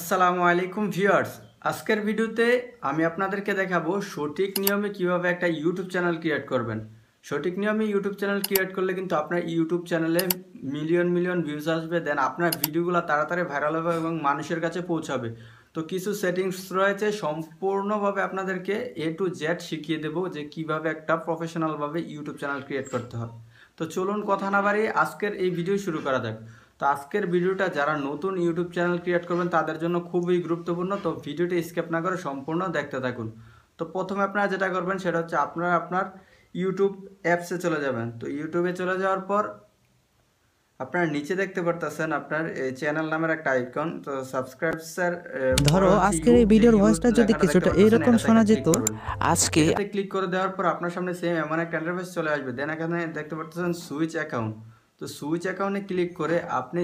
আসসালামু আলাইকুম ভিউয়ার্স। আজকের ভিডিওতে আমি আপনাদেরকে দেখাবো সঠিক নিয়মে কিভাবে একটা ইউটিউব চ্যানেল ক্রিয়েট করবেন। সঠিক নিয়মে ইউটিউব চ্যানেল ক্রিয়েট করলে কিন্তু আপনার ইউটিউব চ্যানেলে মিলিয়ন মিলিয়ন ভিউজ আসবে, দেন আপনার ভিডিওগুলো তাড়াতাড়ি ভাইরাল হবে এবং মানুষের কাছে পৌঁছাবে। তো কিছু সেটিংস রয়েছে, সম্পূর্ণভাবে আপনাদেরকে এ টু জেড শিখিয়ে দেবো যে কিভাবে একটা প্রফেশনালভাবে ইউটিউব চ্যানেল ক্রিয়েট করতে হয়। তো চলুন কথা না বাড়িয়ে আজকের এই ভিডিও শুরু করা যাক। তো আজকের ভিডিওটা যারা নতুন ইউটিউব চ্যানেল ক্রিয়েট করবেন তাদের জন্য খুবই গুরুত্বপূর্ণ, তো ভিডিওটি স্কিপ না করে সম্পূর্ণ দেখতে থাকুন। তো প্রথমে আপনারা যেটা করবেন সেটা হচ্ছে আপনারা আপনার ইউটিউব অ্যাপসে চলে যাবেন। তো ইউটিউবে চলে যাওয়ার পর আপনারা নিচে দেখতে পারতেছেন আপনার এই চ্যানেল নামের একটা আইকন। তো সাবস্ক্রাইবসের ধরো আজকের এই ভিডিওর ভয়েসটা যদি কিছুটা এরকম শোনা যেত। আজকে এটাতে ক্লিক করে দেওয়ার পর আপনার সামনে সেম এমন একটা ইন্টারফেস চলে আসবে। দেন এখানে দেখতে পাচ্ছেন সুইচ অ্যাকাউন্ট। তো সুইচ অ্যাকাউন্টে ক্লিক করে আপনি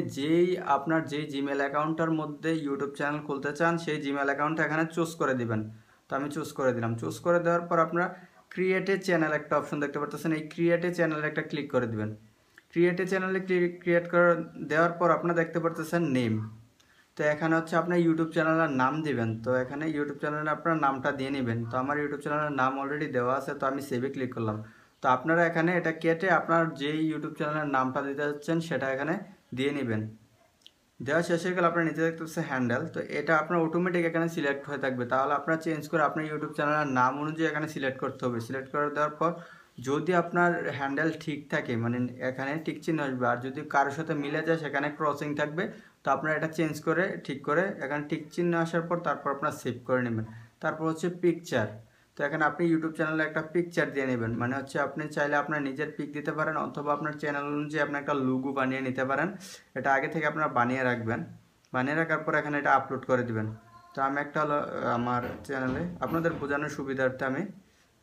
আপনার যেই জিমেল অ্যাকাউন্টটার মধ্যে ইউটিউব চ্যানেল খুলতে চান সেই জিমেল অ্যাকাউন্টটা এখানে চুজ করে দিবেন। তো আমি চুজ করে দিলাম। চুজ করে দেওয়ার পর আপনারা ক্রিয়েট এ চ্যানেল একটা অপশন দেখতে পাচ্ছেন, এই ক্রিয়েট এ চ্যানেলে একটা ক্লিক করে দিবেন। ক্রিয়েট এ চ্যানেলে ক্রিয়েট করে দেওয়ার পর আপনারা দেখতে পাচ্ছেন নেম। তো এখানে হচ্ছে আপনার ইউটিউব চ্যানেলের নাম দিবেন। তো এখানে ইউটিউব চ্যানেলে আপনার নামটা দিয়ে নেবেন। তো আমার ইউটিউব চ্যানেলের নাম অলরেডি দেওয়া আছে, তো আমি সেভে ক্লিক করলাম। তো আপনারা এখানে এটা কেটে আপনার যেই ইউটিউব চ্যানেলের নামটা দিতে যাচ্ছেন সেটা এখানে দিয়ে নেবেন। দেওয়া শেষ হয়ে গেলে আপনার নিচে দেখতে পাচ্ছে হ্যান্ডেল। তো এটা আপনার অটোমেটিক এখানে সিলেক্ট হয়ে থাকবে, তাহলে আপনার চেঞ্জ করে আপনার ইউটিউব চ্যানেলের নাম অনুযায়ী এখানে সিলেক্ট করতে হবে। সিলেক্ট করে দেওয়ার পর যদি আপনার হ্যান্ডেল ঠিক থাকে, মানে এখানে টিক চিহ্ন আসবে, আর যদি কারোর সাথে মিলে যায় সেখানে ক্রসিং থাকবে, তো আপনারা এটা চেঞ্জ করে ঠিক করে এখানে টিক চিহ্ন আসার পর তারপর আপনার সেভ করে নেবেন। তারপর হচ্ছে পিকচার। তো এখানে আপনি ইউটিউব চ্যানেলে একটা পিকচার দিয়ে নেবেন, মানে হচ্ছে আপনি চাইলে আপনার নিজের পিক দিতে পারেন অথবা আপনার চ্যানেল অনুযায়ী আপনি একটা লোগো বানিয়ে নিতে পারেন। এটা আগে থেকে আপনারা বানিয়ে রাখবেন। বানিয়ে রাখার পর এখানে এটা আপলোড করে দিবেন। তো আমি একটা হলো আমার চ্যানেলে আপনাদের বোঝানোর সুবিধার্থে আমি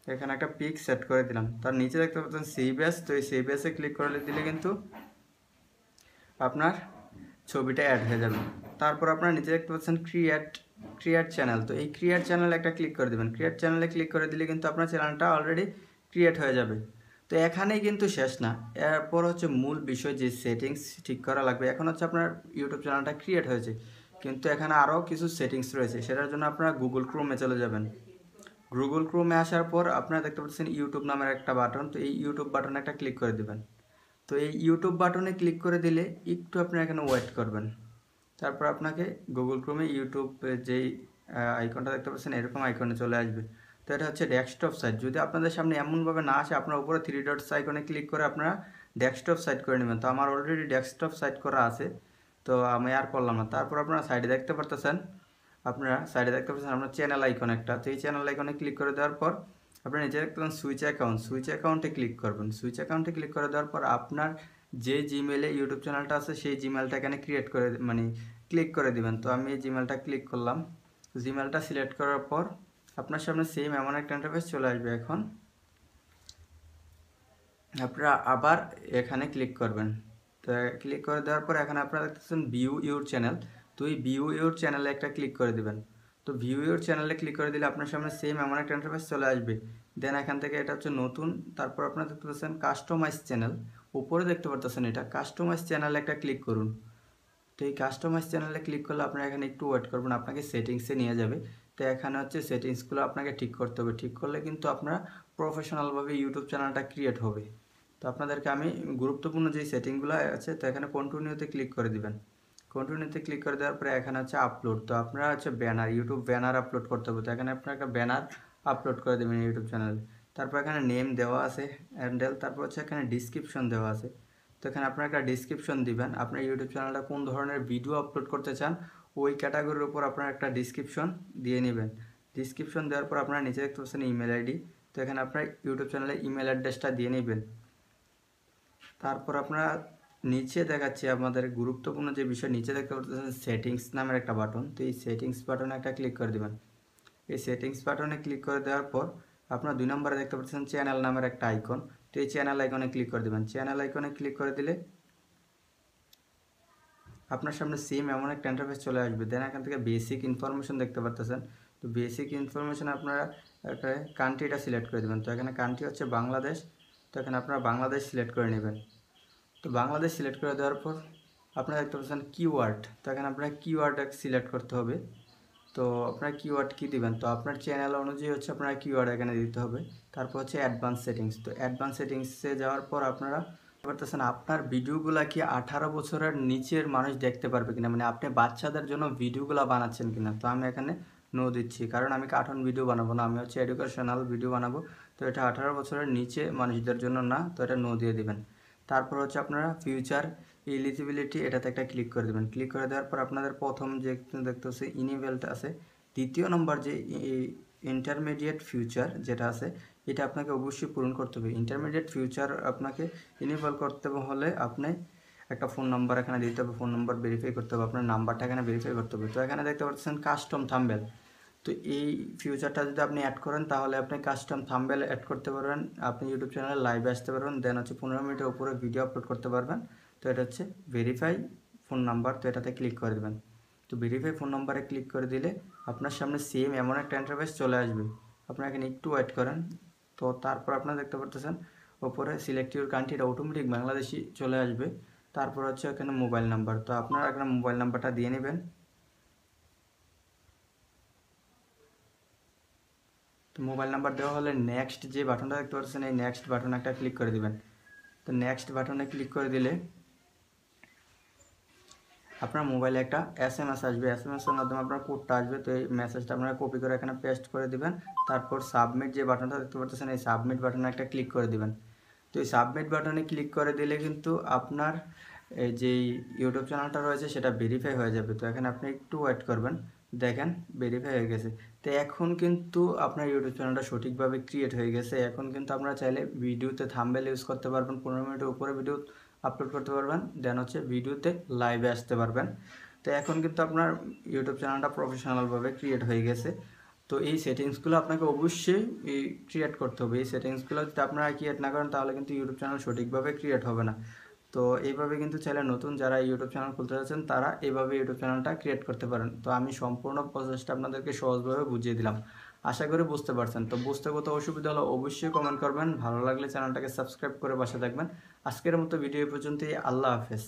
এখানে একটা পিক সেট করে দিলাম। তার নিচে দেখতে পাচ্ছেন সেভ অ্যাজ। তো এই সেভ অ্যাজে ক্লিক করে দিলে কিন্তু আপনার ছবিটা অ্যাড হয়ে যাবে। তারপর আপনারা নিচে দেখতে পাচ্ছেন ক্রিয়েট চ্যানেল। তো এই ক্রিয়েট চ্যানেলে একটা ক্লিক করে দেবেন। ক্রিয়েট চ্যানেলে ক্লিক করে দিলে কিন্তু আপনার চ্যানেলটা অলরেডি ক্রিয়েট হয়ে যাবে। তো এখানেই কিন্তু শেষ না, এরপর হচ্ছে মূল বিষয় যে সেটিংস ঠিক করা লাগবে। এখন হচ্ছে আপনার ইউটিউব চ্যানেলটা ক্রিয়েট হয়েছে, কিন্তু এখানে আরও কিছু সেটিংস রয়েছে, সেটার জন্য আপনারা গুগল ক্রোমে চলে যাবেন। গুগল ক্রোমে আসার পর আপনারা দেখতে পাচ্ছেন ইউটিউব নামের একটা বাটন। তো এই ইউটিউব বাটনে একটা ক্লিক করে দেবেন। তো এই ইউটিউব বাটনে ক্লিক করে দিলে একটু আপনি এখানে ওয়েট করবেন। তারপর আপনাকে গুগল ক্রোমে ইউটিউব যেই আইকনটা দেখতে পাচ্ছেন এরকম আইকনে চলে আসবে। তো এটা হচ্ছে ডেস্কটপ সাইট। যদি আপনাদের সামনে এমনভাবে না আসে, আপনার উপরে থ্রি ডটস আইকনে ক্লিক করে আপনারা ডেস্কটপ সাইট করে নেবেন। তো আমার অলরেডি ডেস্কটপ সাইট করা আছে, তো আমি আর করলাম না। তারপর আপনারা সাইডে দেখতে পারতেছেন আপনার চ্যানেল আইকন একটা। তো এই চ্যানেল আইকনে ক্লিক করে দেওয়ার পর আপনারা নিচে দেখতে পাচ্ছেন সুইচ অ্যাকাউন্টে ক্লিক করবেন। সুইচ অ্যাকাউন্টে ক্লিক করে দেওয়ার পর আপনার যে জিমেলে ইউটিউব চ্যানেলটা আছে সেই জিমেলটা এখানে ক্লিক করে দিবেন। তো আমি এই জিমেলটা ক্লিক করলাম। জিমেলটা সিলেক্ট করার পর আপনার সামনে সেম এমন একটা ইন্টারফেস চলে আসবে। এখন আপনারা আবার এখানে ক্লিক করবেন। তো ক্লিক করে দেওয়ার পর এখানে আপনারা দেখতেছেন ভিউ ইউর চ্যানেল। তো এই ভিউ ইউর চ্যানেলে একটা ক্লিক করে দিবেন। তো ভিউ ইউর চ্যানেলে ক্লিক করে দিলে আপনার সামনে সেম এমন একটা ইন্টারফেস চলে আসবে। দেন এখান থেকে এটা হচ্ছে নতুন, তারপর আপনারা দেখতে পাচ্ছেন কাস্টমাইজ চ্যানেল। উপরে দেখতে পাচ্ছেন এটা কাস্টমাইজ চ্যানেলে একটা ক্লিক করুন। তো এই কাস্টমাইজ চ্যানেলে ক্লিক করলে আপনারা এখানে একটু ওয়েট করবেন, আপনাকে সেটিংসে নিয়ে যাবে। তো এখানে হচ্ছে সেটিংসগুলো আপনাকে ঠিক করতে হবে। ঠিক করলে কিন্তু আপনারা প্রফেশনালভাবে ইউটিউব চ্যানেলটা ক্রিয়েট হবে। তো আপনাদেরকে আমি গুরুত্বপূর্ণ যেই সেটিংগুলো আছে, তো এখানে কন্টিনিউতে ক্লিক করে দিবেন। কন্টিনিউতে ক্লিক করে দেওয়ার পরে এখানে হচ্ছে আপলোড। তো আপনারা হচ্ছে ব্যানার, ইউটিউব ব্যানার আপলোড করতে হবে। তো এখানে আপনারা একটা ব্যানার আপলোড করে দেবেন ইউটিউব চ্যানেলে। তারপর এখানে নেম দেওয়া আছে, হ্যান্ডেল, তারপর হচ্ছে এখানে ডিসক্রিপশন দেওয়া আছে। তো এখানে আপনারা একটা ডিসক্রিপশন দিবেন। আপনার ইউটিউব চ্যানেলটা কোন ধরনের ভিডিও আপলোড করতে চান ওই ক্যাটাগরির উপর আপনারা একটা ডিসক্রিপশন দিয়ে নেবেন। ডিসক্রিপশন দেওয়ার পর আপনারা নিচে দেখতে পাচ্ছেন ইমেল আইডি। তো এখানে আপনার ইউটিউব চ্যানেলে ইমেল অ্যাড্রেসটা দিয়ে নেবেন। তারপর আপনারা নিচে দেখাচ্ছি আমাদের গুরুত্বপূর্ণ যে বিষয়, নিচে দেখতে পাচ্ছেন সেটিংস নামের একটা বাটন। তো এই সেটিংস বাটনে একটা ক্লিক করে দেবেন। এই সেটিংস বাটনে ক্লিক করে দেওয়ার পর আপনার 2 নম্বরে দেখতে পাচ্ছেন চ্যানেল নামের একটা আইকন। তো এই চ্যানেল আইকনে ক্লিক করে দেবেন। চ্যানেল আইকনে ক্লিক করে দিলে আপনার সামনে সেম এমন একটা ইন্টারফেস চলে আসবে। দেন এখান থেকে বেসিক ইনফরমেশন দেখতে পাচ্ছেন। তো বেসিক ইনফরমেশন আপনারা একটা কান্ট্রিটা সিলেক্ট করে দেবেন। তো এখানে কান্ট্রি হচ্ছে বাংলাদেশ। তো এখানে আপনারা বাংলাদেশ সিলেক্ট করে নেবেন। তো বাংলাদেশ সিলেক্ট করে দেওয়ার পর আপনারা দেখতে পাচ্ছেন কিওয়ার্ড, তো এখানে আপনার কিওয়ার্ড সিলেক্ট করতে হবে। তো আপনার কিওয়ার্ড কী দিবেন, তো আপনার চ্যানেল অনুযায়ী হচ্ছে আপনার কিওয়ার্ড এখানে দিতে হবে। তারপর হচ্ছে অ্যাডভান্স সেটিংস, তো অ্যাডভান্স সেটিংসে যাওয়ার পর আপনারা পারতেছেন আপনার ভিডিওগুলা কি 18 বছরের নিচের মানুষ দেখতে পারবে কিনা, মানে আপনি বাচ্চাদের জন্য ভিডিওগুলো বানাচ্ছেন কিনা। তো আমি এখানে নো দিচ্ছি, কারণ আমি কার্টুন ভিডিও বানাবো না, আমি হচ্ছে এডুকেশনাল ভিডিও বানাবো। তো এটা 18 বছরের নিচে মানুষদের জন্য না, তো এটা নো দিয়ে দিবেন। তারপর হচ্ছে আপনারা ফিউচার এলিজিবিলিটি এটাতে একটা ক্লিক করে দেবেন। ক্লিক করে দেওয়ার পর আপনাদের প্রথম যে দেখতে হচ্ছে ইনেবলটা আছে, দ্বিতীয় নম্বর যে ইন্টারমিডিয়েট ফিউচার যেটা আছে, এটা আপনাকে অবশ্যই পূরণ করতে হবে। ইন্টারমিডিয়েট ফিউচার আপনাকে ইনেবল করতে হলে আপনি একটা ফোন নাম্বার এখানে দিতে হবে, ফোন নাম্বার ভেরিফাই করতে হবে, আপনার নাম্বারটা এখানে ভেরিফাই করতে হবে। তো এখানে দেখতে পাচ্ছেন কাস্টম থাম্বনেল, তো এই ফিউচারটা যদি আপনি অ্যাড করেন তাহলে আপনি কাস্টম থাম্বনেল অ্যাড করতে পারবেন, আপনি ইউটিউব চ্যানেলে লাইভে আসতে পারবেন, দেন হচ্ছে 15 মিনিটের উপরে ভিডিও আপলোড করতে পারবেন। তো এটা হচ্ছে ভেরিফাই ফোন নাম্বার, তো এটাতে ক্লিক করে দেবেন। তো ভেরিফাই ফোন নাম্বারে ক্লিক করে দিলে আপনার সামনে সেম এমন একটা ইন্টারফেস চলে আসবে। আপনারা এখানে একটু ওয়েট করেন। তো তারপর আপনারা দেখতে পারতেছেন ওপরে সিলেক্ট ইউর কান্ট্রি, এটা অটোমেটিক বাংলাদেশি চলে আসবে। তারপর হচ্ছে এখানে মোবাইল নাম্বার, তো আপনারা এখানে মোবাইল নাম্বারটা দিয়ে নেবেন। তো মোবাইল নাম্বার দেওয়া হলে নেক্সট যে বাটনটা দেখতে পাচ্ছেন, এই নেক্সট বাটনে একটা ক্লিক করে দিবেন। তো নেক্সট বাটনে ক্লিক করে দিলে আপনার মোবাইলে একটা SMS আসবে, SMS-এর মাধ্যমে আপনার কোডটা আসবে। তো এই মেসেজটা আপনারা কপি করে এখানে পেস্ট করে দিবেন। তারপর সাবমিট যে বাটনটা দেখতে পাচ্ছেন, এই সাবমিট বাটনে একটা ক্লিক করে দিবেন। তো এই সাবমিট বাটনে ক্লিক করে দিলে কিন্তু আপনার এই যেই ইউটিউব চ্যানেলটা রয়েছে সেটা ভেরিফাই হয়ে যাবে। তো এখানে আপনি একটু ওয়েট করবেন, দেখেন ভেরিফাই হয়ে গেছে। তো এখন কিন্তু আপনার ইউটিউব চ্যানেলটা সঠিকভাবে ক্রিয়েট হয়ে গেছে। এখন কিন্তু আপনারা চাইলে ভিডিওতে থাম্বনেল ইউজ করতে পারবেন, 15 মিনিটের উপরে ভিডিও আপলোড করতে পারবেন, দেন হচ্ছে ভিডিওতে লাইভে আসতে পারবেন। তো এখন কিন্তু আপনার ইউটিউব চ্যানেলটা প্রফেশনালভাবে ক্রিয়েট হয়ে গেছে। তো এই সেটিংসগুলো আপনাকে অবশ্যই ক্রিয়েট করতে হবে। এই সেটিংসগুলো যদি আপনারা ক্রিয়েট না করেন তাহলে কিন্তু ইউটিউব চ্যানেল সঠিকভাবে ক্রিয়েট হবে না। তো এইভাবে কিন্তু চাইলে নতুন যারা ইউটিউব চ্যানেল খুলতে যাচ্ছেন তারা এইভাবে ইউটিউব চ্যানেলটা ক্রিয়েট করতে পারেন। তো আমি সম্পূর্ণ প্রসেসটা আপনাদেরকে সহজভাবে বুঝিয়ে দিলাম, আশা করি বুঝতে পারছেন। তো বুঝতে কোথাও অসুবিধা হলে অবশ্যই কমেন্ট করবেন, ভালো লাগলে চ্যানেলটাকে সাবস্ক্রাইব করে পাশে থাকবেন। আজকের মতো ভিডিও পর্যন্তই, আল্লাহ হাফেজ।